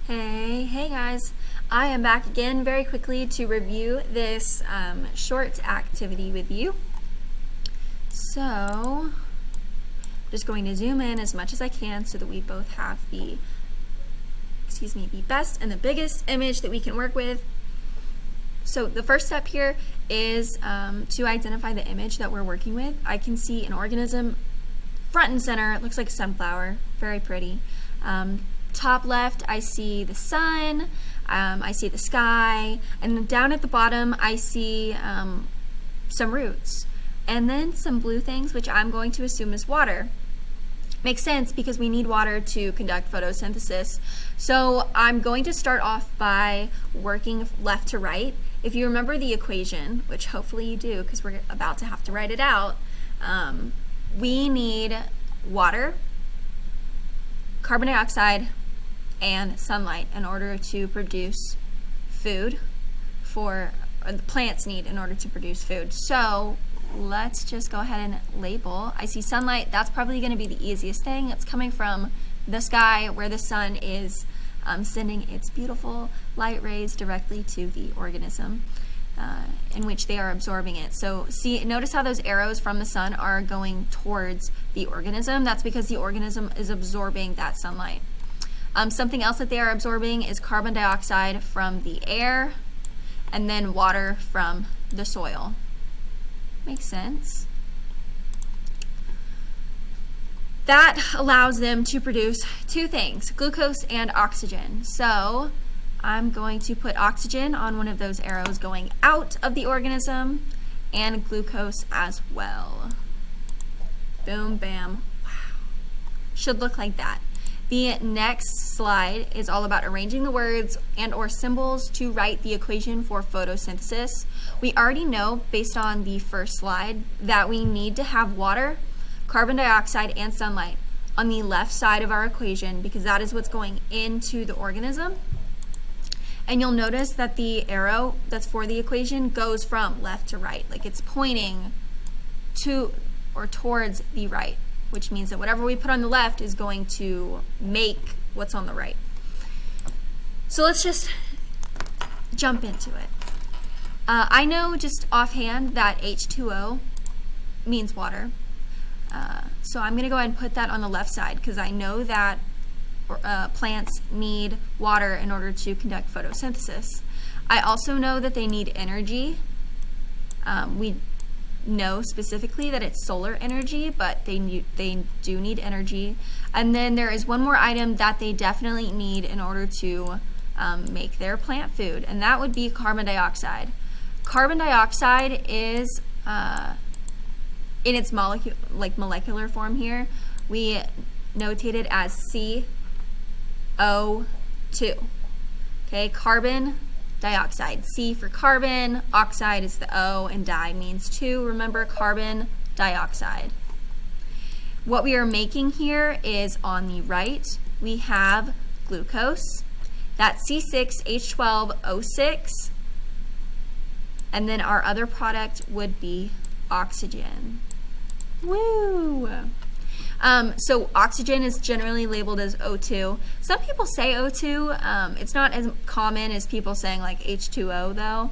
Hey guys, I am back again very quickly to review this short activity with you. So, I'm just going to zoom in as much as I can so that we both have the best and the biggest image that we can work with. So the first step here is to identify the image that we're working with. I can see an organism front and center. It looks like a sunflower, very pretty. Top left, I see the sun, I see the sky, and down at the bottom, I see some roots, and then some blue things, which I'm going to assume is water. Makes sense because we need water to conduct photosynthesis. So I'm going to start off by working left to right. If you remember the equation, which hopefully you do because we're about to have to write it out, we need water, carbon dioxide, and sunlight in order to produce food or the plants need in order to produce food. So let's just go ahead and label. I see sunlight. That's probably going to be the easiest thing. It's coming from the sky where the sun is sending its beautiful light rays directly to the organism in which they are absorbing it. So notice how those arrows from the sun are going towards the organism. That's because the organism is absorbing that sunlight. Something else that they are absorbing is carbon dioxide from the air and then water from the soil. Makes sense. That allows them to produce two things, glucose and oxygen. So I'm going to put oxygen on one of those arrows going out of the organism and glucose as well. Boom, bam, wow. Should look like that. The next slide is all about arranging the words and or symbols to write the equation for photosynthesis. We already know, based on the first slide, that we need to have water, carbon dioxide, and sunlight on the left side of our equation because that is what's going into the organism. And you'll notice that the arrow that's for the equation goes from left to right, like it's pointing to or towards the right, which means that whatever we put on the left is going to make what's on the right. So let's just jump into it. I know just offhand that H2O means water. So I'm going to go ahead and put that on the left side because I know that plants need water in order to conduct photosynthesis. I also know that they need energy. We know specifically that it's solar energy, but they do need energy. And then there is one more item that they definitely need in order to make their plant food, and that would be carbon dioxide. Carbon dioxide is in its molecular form here, we notate it as CO2. Okay, carbon dioxide. C for carbon, oxide is the O, and di means two. Remember, carbon dioxide. What we are making here is on the right, we have glucose. That's C6H12O6. And then our other product would be oxygen. Woo! So oxygen is generally labeled as O2. Some people say O2. It's not as common as people saying like H2O though.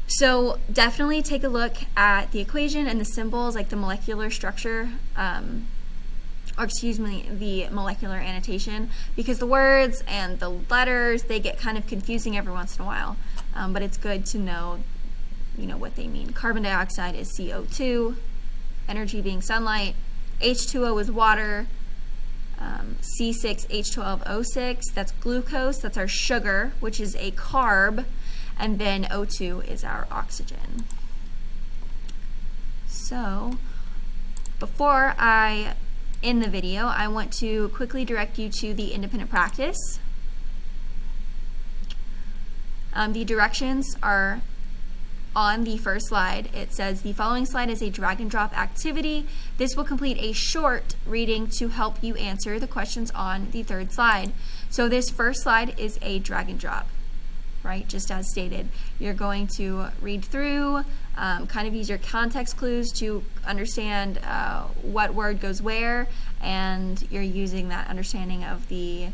So definitely take a look at the equation and the symbols, like the molecular structure, the molecular annotation, because the words and the letters, they get kind of confusing every once in a while. But it's good to know, what they mean. Carbon dioxide is CO2, energy being sunlight. H2O is water, C6H12O6, that's glucose, that's our sugar, which is a carb, and then O2 is our oxygen. So, before I end the video, I want to quickly direct you to the independent practice. The directions are on the first slide. It says the following slide is a drag and drop activity. This will complete a short reading to help you answer the questions on the third slide. So this first slide is a drag and drop, right? Just as stated. You're going to read through, kind of use your context clues to understand what word goes where, and you're using that understanding of the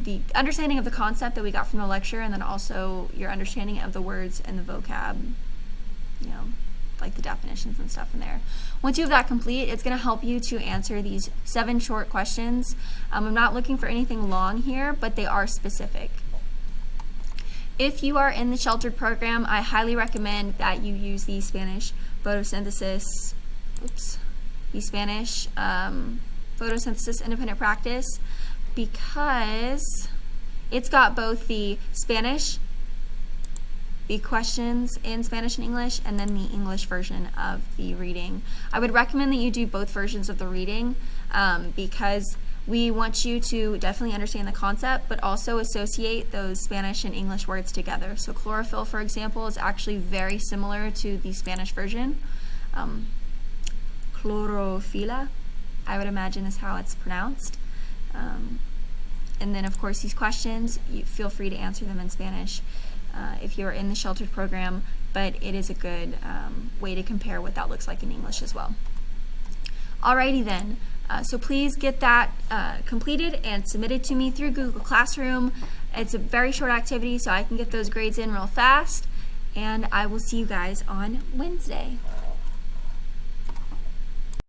the understanding of the concept that we got from the lecture, and then also your understanding of the words and the vocab, you know, like the definitions and stuff in there. Once you have that complete, it's going to help you to answer these 7 short questions. I'm not looking for anything long here, but they are specific. If you are in the sheltered program, I highly recommend that you use the Spanish photosynthesis, photosynthesis independent practice, because it's got both the Spanish, the questions in Spanish and English, and then the English version of the reading. I would recommend that you do both versions of the reading because we want you to definitely understand the concept, but also associate those Spanish and English words together. So chlorophyll, for example, is actually very similar to the Spanish version. Chlorophylla, I would imagine, is how it's pronounced. And then, of course, these questions, you feel free to answer them in Spanish if you're in the sheltered program, but it is a good way to compare what that looks like in English as well. Alrighty then, so please get that completed and submitted to me through Google Classroom. It's a very short activity, so I can get those grades in real fast, and I will see you guys on Wednesday.